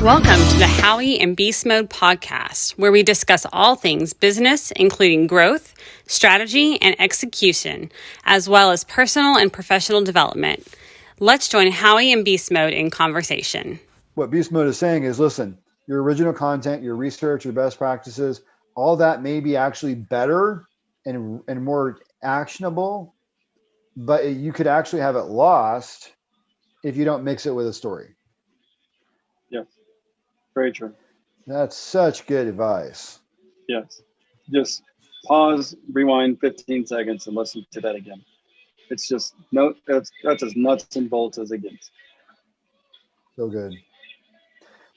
Welcome to the Howie and Beastmode podcast, where we discuss all things business, including growth, strategy, and execution, as well as personal and professional development. Let's join Howie and Beastmode in conversation. What Beastmode is saying is, listen, your original content, your research, your best practices, all that may be actually better and more actionable, but you could actually have it lost if you don't mix it with a story. Yes, very true. That's such good advice. Yes, just pause, rewind 15 seconds and listen to that again. It's just, no, that's as nuts and bolts as it gets. So good.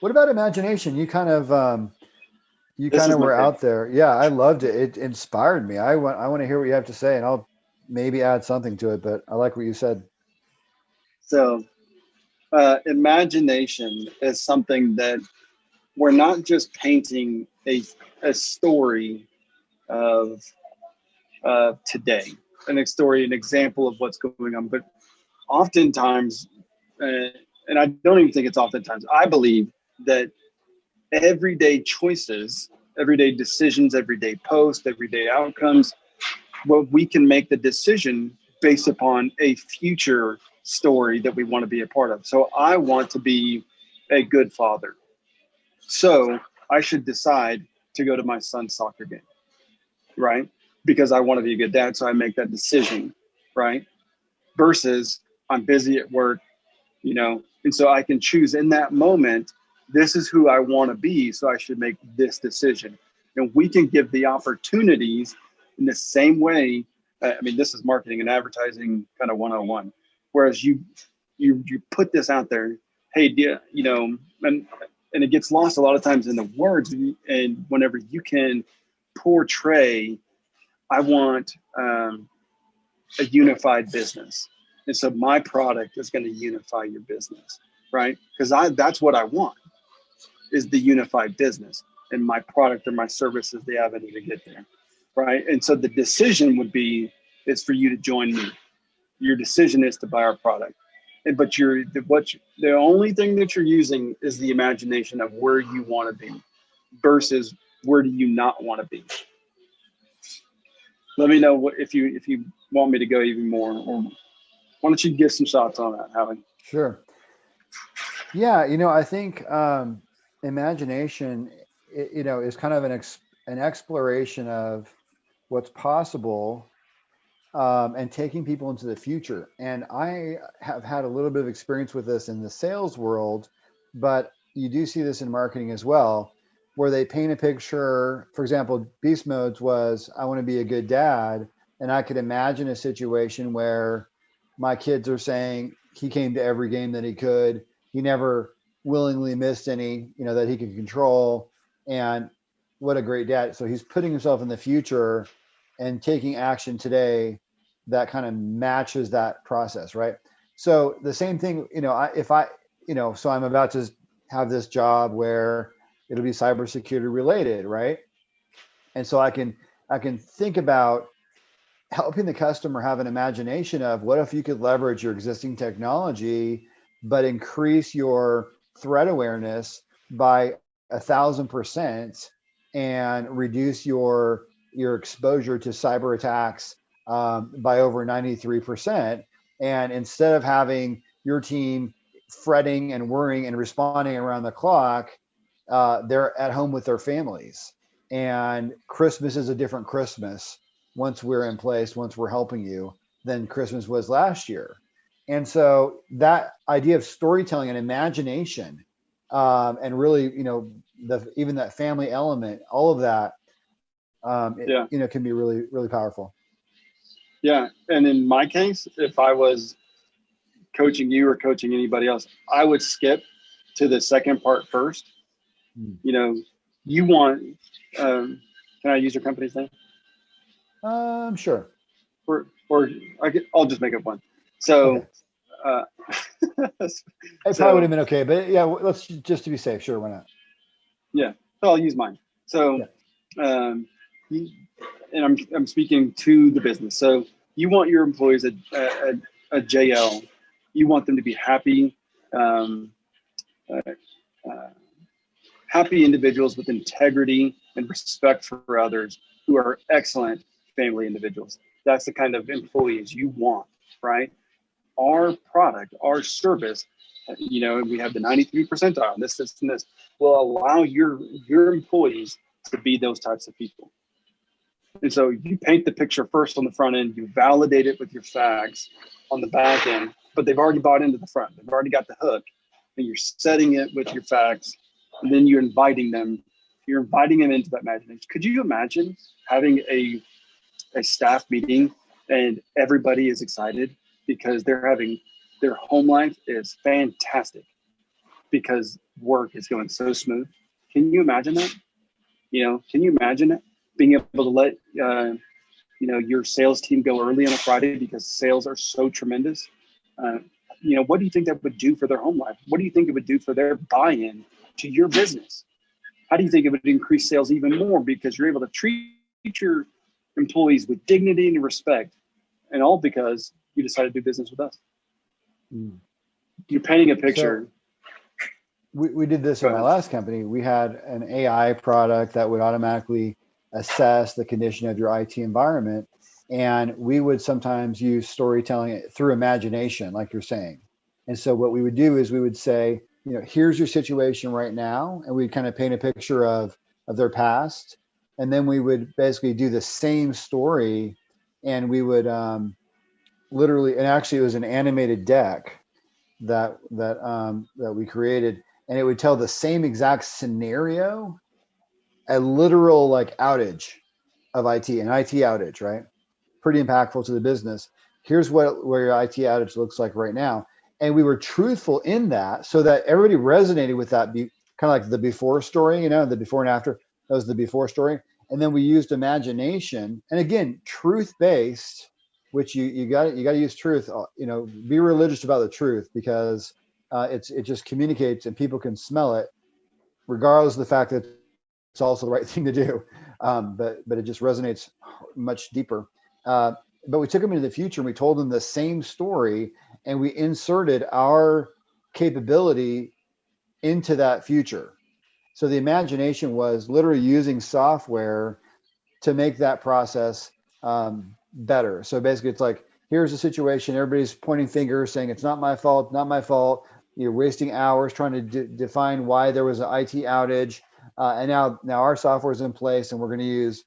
What about imagination? You kind of were out there. Yeah, I loved it. It inspired me. I want to hear what you have to say, and I'll maybe add something to it, but I like what you said. So imagination is something that we're not just painting a story of today, an example of what's going on, but oftentimes, and I don't even think it's oftentimes, I believe that everyday choices, everyday decisions, everyday posts, everyday outcomes, well, we can make the decision based upon a future story that we want to be a part of. So I want to be a good father. So I should decide to go to my son's soccer game, right? Because I want to be a good dad. So I make that decision, right? Versus I'm busy at work, and so I can choose in that moment, this is who I want to be. So I should make this decision. And we can give the opportunities in the same way. This is marketing and advertising kind of 101. Whereas you put this out there, hey, and it gets lost a lot of times in the words. And whenever you can portray, I want a unified business. And so my product is going to unify your business, right? Because that's what I want, is the unified business, and my product or my service is the avenue to get there, right? And so the decision is for you to join me. Your decision is to buy our product. But the only thing that you're using is the imagination of where you want to be versus where do you not want to be. Let me know if you want me to go even more, or why don't you give some shots on that, Howie? Sure. Yeah, I think imagination, is kind of an exploration of what's possible, and taking people into the future. And I have had a little bit of experience with this in the sales world, but you do see this in marketing as well, where they paint a picture. For example, Beast Modes was, I want to be a good dad. And I could imagine a situation where my kids are saying he came to every game that he could. He never willingly missed any, that he could control. And what a great dad. So he's putting himself in the future and taking action today that kind of matches that process, right? So the same thing, so I'm about to have this job where it'll be cybersecurity related, right? And so I can think about helping the customer have an imagination of, what if you could leverage your existing technology, but increase your threat awareness by 1,000% and reduce your exposure to cyber attacks by over 93%. And instead of having your team fretting and worrying and responding around the clock, they're at home with their families. And Christmas is a different Christmas once we're in place, once we're helping you, than Christmas was last year. And so that idea of storytelling and imagination, and really, even that family element, all of that, can be really, really powerful. Yeah. And in my case, if I was coaching you or coaching anybody else, I would skip to the second part first. You want, can I use your company's name? Sure. Or I'll just make up one. So, okay. It probably would have been okay, but yeah, let's just to be safe. Sure. Why not? Yeah. So I'll use mine. So, and I'm speaking to the business. So you want your employees at JL, you want them to be happy, happy individuals with integrity and respect for others who are excellent family individuals. That's the kind of employees you want, right? Our product, our service, we have the 93 percentile, this, and this, will allow your employees to be those types of people. And so you paint the picture first on the front end, you validate it with your facts on the back end, but they've already bought into the front. They've already got the hook, and you're setting it with your facts, and then you're inviting them into that imagination. Could you imagine having a staff meeting and everybody is excited because their home life is fantastic because work is going so smooth? Can you imagine that? Can you imagine it? Being able to let your sales team go early on a Friday because sales are so tremendous. What do you think that would do for their home life? What do you think it would do for their buy-in to your business? How do you think it would increase sales even more because you're able to treat your employees with dignity and respect, and all because you decided to do business with us? You're painting a picture. So we did this in my last company. We had an AI product that would automatically assess the condition of your IT environment. And we would sometimes use storytelling through imagination, like you're saying. And so what we would do is we would say, here's your situation right now. And we'd kind of paint a picture of their past. And then we would basically do the same story. And we would literally, and actually it was an animated deck that we created. And it would tell the same exact scenario, a literal outage of IT, an IT outage, right? Pretty impactful to the business. Here's where your IT outage looks like right now. And we were truthful in that so that everybody resonated with that, kind of like the before story, the before and after. That was the before story. And then we used imagination. And again, truth-based, which you got to use truth, be religious about the truth because it just communicates and people can smell it, regardless of the fact that it's also the right thing to do. But it just resonates much deeper. But we took them into the future and we told them the same story and we inserted our capability into that future. So the imagination was literally using software to make that process better. So basically it's like, here's the situation. Everybody's pointing fingers saying, it's not my fault, not my fault. You're wasting hours trying to define why there was an IT outage. And now our software is in place and we're going to use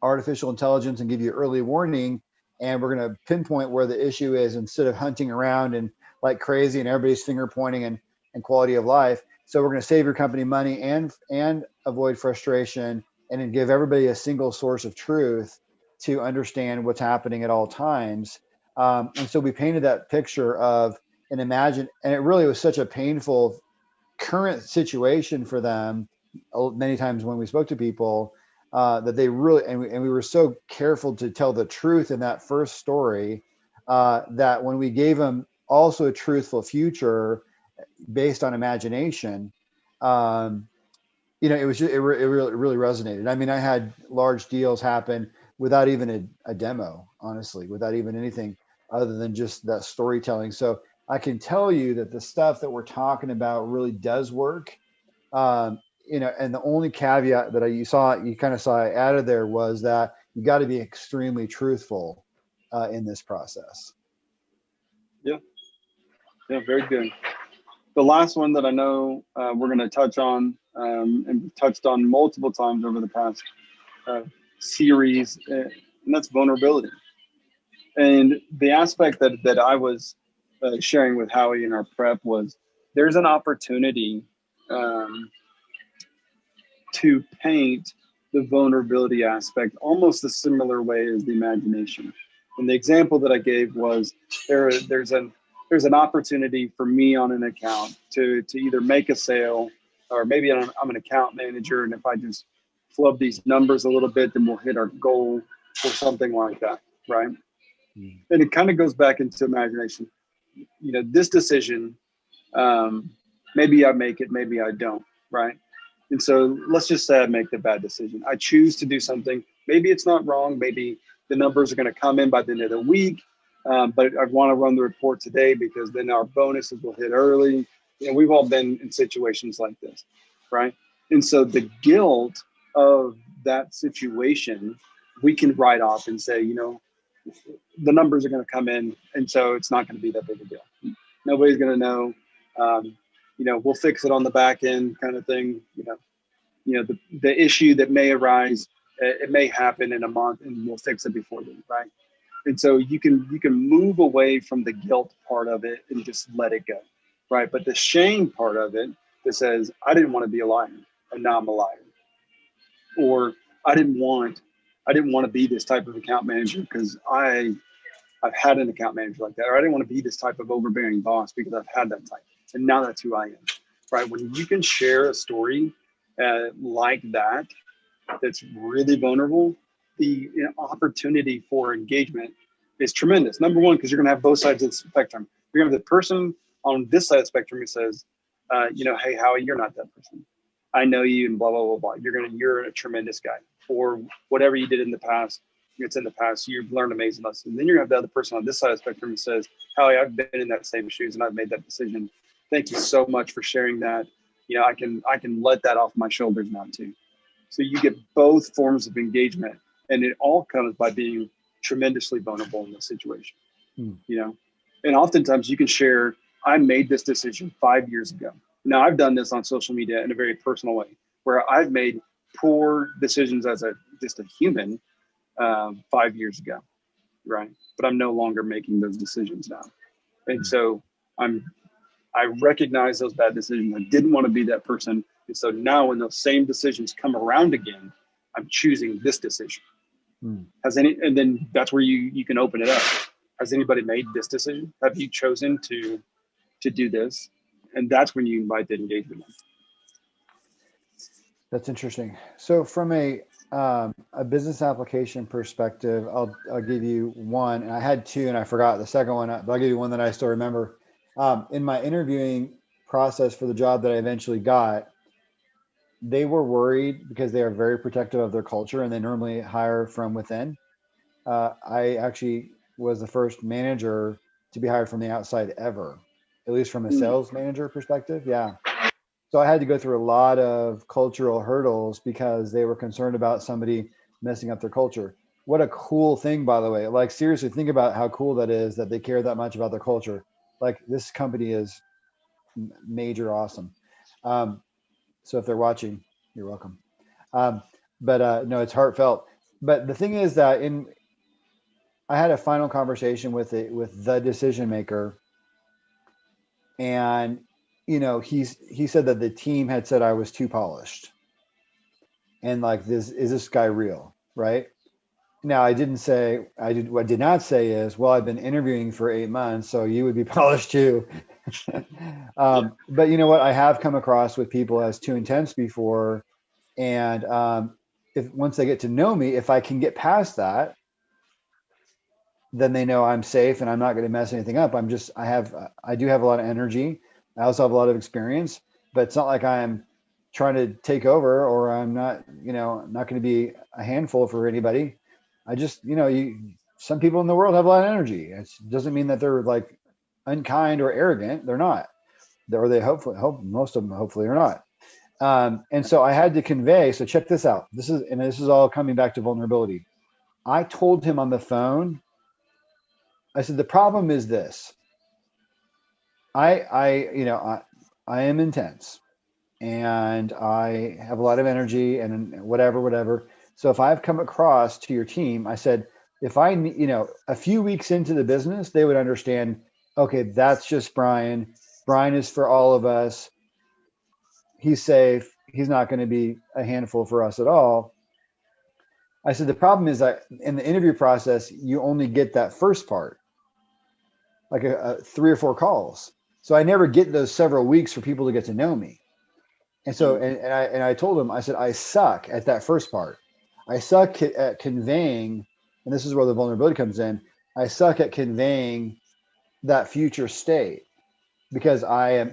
artificial intelligence and give you early warning. And we're going to pinpoint where the issue is instead of hunting around and like crazy and everybody's finger pointing and quality of life. So we're going to save your company money and avoid frustration and then give everybody a single source of truth to understand what's happening at all times. And so we painted that picture of and it really was such a painful current situation for them. Many times when we spoke to people, that they really, and we were so careful to tell the truth in that first story, that when we gave them also a truthful future based on imagination, it really resonated. I mean, I had large deals happen without even a demo, honestly, without even anything other than just that storytelling. So I can tell you that the stuff that we're talking about really does work. And the only caveat that you kind of saw I added there was that you got to be extremely truthful in this process. Yeah, very good. The last one that I know we're going to touch on and we've touched on multiple times over the past series, and that's vulnerability. And the aspect that I was sharing with Howie in our prep was there's an opportunity to paint the vulnerability aspect almost a similar way as the imagination. And the example that I gave was there's an opportunity for me on an account to either make a sale, or maybe I'm an account manager, and if I just flub these numbers a little bit, then we'll hit our goal or something like that, right? Mm. And it kind of goes back into imagination. This decision, maybe I make it, maybe I don't, right? And so let's just say I make the bad decision. I choose to do something. Maybe it's not wrong. Maybe the numbers are going to come in by the end of the week. But I want to run the report today because then our bonuses will hit early. We've all been in situations like this, right? And so the guilt of that situation, we can write off and say, the numbers are going to come in. And so it's not going to be that big a deal. Nobody's going to know. We'll fix it on the back end kind of thing. The issue that may arise, it may happen in a month and we'll fix it before then, right? And so you can move away from the guilt part of it and just let it go, right? But the shame part of it that says, I didn't want to be a liar and now I'm a liar. Or I didn't want to be this type of account manager because I've had an account manager like that. Or I didn't want to be this type of overbearing boss because I've had that type. And now that's who I am, right? When you can share a story like that, that's really vulnerable, the opportunity for engagement is tremendous. Number one, because you're going to have both sides of the spectrum. You're going to have the person on this side of the spectrum who says, hey, Howie, you're not that person. I know you and blah, blah, blah, blah. You're a tremendous guy. Or whatever you did in the past, it's in the past. You've learned amazing lessons. Then you're going to have the other person on this side of the spectrum who says, Howie, I've been in that same shoes and I've made that decision. Thank you so much for sharing that. I can let that off my shoulders now too. So you get both forms of engagement, and it all comes by being tremendously vulnerable in this situation. And oftentimes you can share, I made this decision 5 years ago. Now I've done this on social media in a very personal way, where I've made poor decisions as just a human 5 years ago, right? But I'm no longer making those decisions now. And so I recognize those bad decisions. I didn't want to be that person. And so now when those same decisions come around again, I'm choosing this decision. And then that's where you can open it up. Has anybody made this decision? Have you chosen to do this? And that's when you invite the engagement in. That's interesting. So from a business application perspective, I'll give you one, and I had two and I forgot the second one, but I'll give you one that I still remember. In my interviewing process for the job that I eventually got, they were worried because they are very protective of their culture and they normally hire from within. I actually was the first manager to be hired from the outside ever, at least from a sales manager perspective. Yeah. So I had to go through a lot of cultural hurdles because they were concerned about somebody messing up their culture. What a cool thing, by the way. Like, seriously, think about how cool that is that they care that much about their culture. Like, this company is major awesome. So if they're watching, you're welcome. But no, it's heartfelt. But the thing is that I had a final conversation with the decision maker, and he said that the team had said I was too polished, and like, is this guy real, right? Now, what I did not say is, well, I've been interviewing for 8 months, so you would be polished too. But you know what? I have come across with people as too intense before. And if once they get to know me, if I can get past that, then they know I'm safe and I'm not going to mess anything up. I do have a lot of energy. I also have a lot of experience, but it's not like I'm trying to take over, or I'm not going to be a handful for anybody. I just, some people in the world have a lot of energy. It doesn't mean that they're like unkind or arrogant. They're not. Or they most of them hopefully are not. And so I had to convey. So check this out. This is all coming back to vulnerability. I told him on the phone. I said, the problem is this. I am intense, and I have a lot of energy and whatever. So if I've come across to your team, I said, if a few weeks into the business, they would understand, okay, that's just Brian. Brian is for all of us. He's safe. He's not going to be a handful for us at all. I said, the problem is that in the interview process, you only get that first part, like 3 or 4 calls. So I never get those several weeks for people to get to know me. And so, and I told him, I said, I suck at that first part. I suck at conveying, and this is where the vulnerability comes in. I suck at conveying that future state, because I am,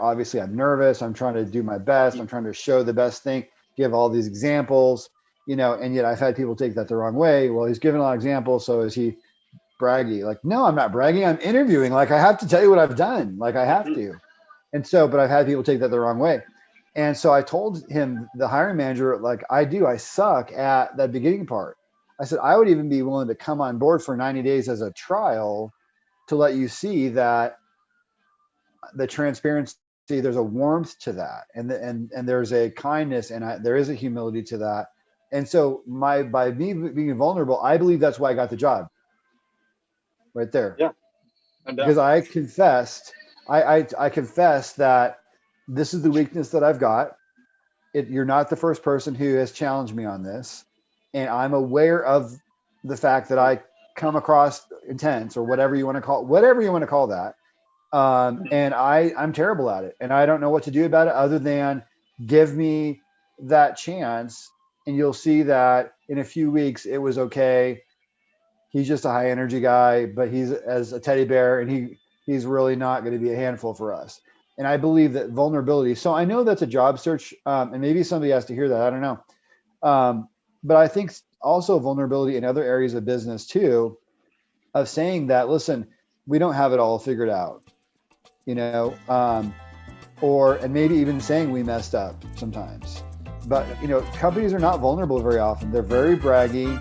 obviously I'm nervous. I'm trying to do my best. I'm trying to show the best thing, give all these examples, and yet I've had people take that the wrong way. Well, he's giving a lot of examples. So is he braggy? Like, no, I'm not bragging. I'm interviewing. Like, I have to tell you what I've done. Like, I have to. And so, but I've had people take that the wrong way. And so I told him, the hiring manager, like I suck at that beginning part. I said, I would even be willing to come on board for 90 days as a trial to let you see that the transparency, there's a warmth to that. And there's a kindness, and there is a humility to that. And so by me being vulnerable, I believe that's why I got the job right there. Yeah. Because I confessed, I confessed that this is the weakness that I've got. You're not the first person who has challenged me on this. And I'm aware of the fact that I come across intense, or whatever you want to call that. And I'm terrible at it, and I don't know what to do about it other than give me that chance. And you'll see that in a few weeks, it was okay. He's just a high energy guy, but he's as a teddy bear, and he's really not going to be a handful for us. And I believe that vulnerability. So I know that's a job search, and maybe somebody has to hear that. I don't know. But I think also vulnerability in other areas of business too, of saying that, listen, we don't have it all figured out, and maybe even saying we messed up sometimes. But, companies are not vulnerable very often. They're very braggy.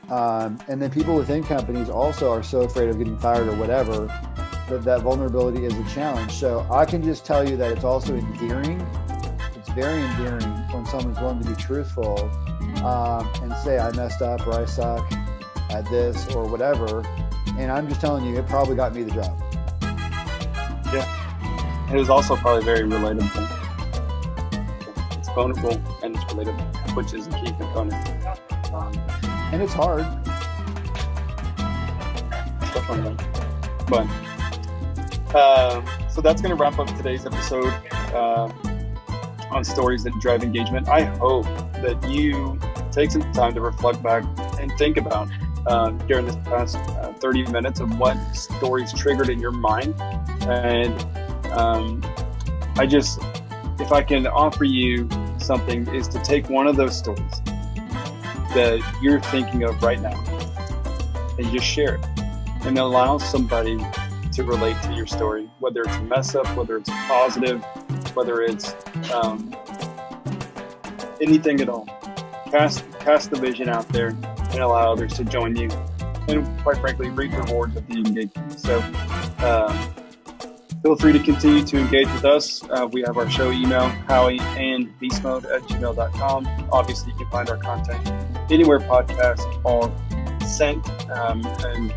And then people within companies also are so afraid of getting fired or whatever, that vulnerability is a challenge. So I can just tell you that it's also endearing. It's very endearing when someone's willing to be truthful, and say, I messed up, or I suck at this, or whatever. And I'm just telling you, it probably got me the job. Yeah. It was also probably very relatable. It's vulnerable and it's relatable, which is a key component. And it's hard. But so that's going to wrap up today's episode on stories that drive engagement. I hope that you take some time to reflect back and think about during this past 30 minutes of what stories triggered in your mind. And if I can offer you something, is to take one of those stories that you're thinking of right now and just share it, and allow somebody to relate to your story, whether it's a mess up, whether it's positive, whether it's anything at all. Cast the vision out there and allow others to join you, and quite frankly reap the rewards of the engagement. So feel free to continue to engage with us. We have our show email, Howie and Beastmode@gmail.com. Obviously, you can find our content anywhere podcasts are sent. And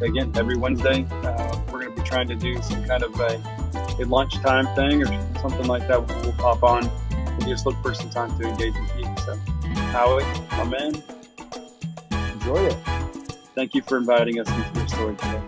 again, every Wednesday, we're going to be trying to do some kind of a lunchtime thing or something like that. We'll pop on and just look for some time to engage with you. So, Howie, my man, enjoy it. Thank you for inviting us into your story today.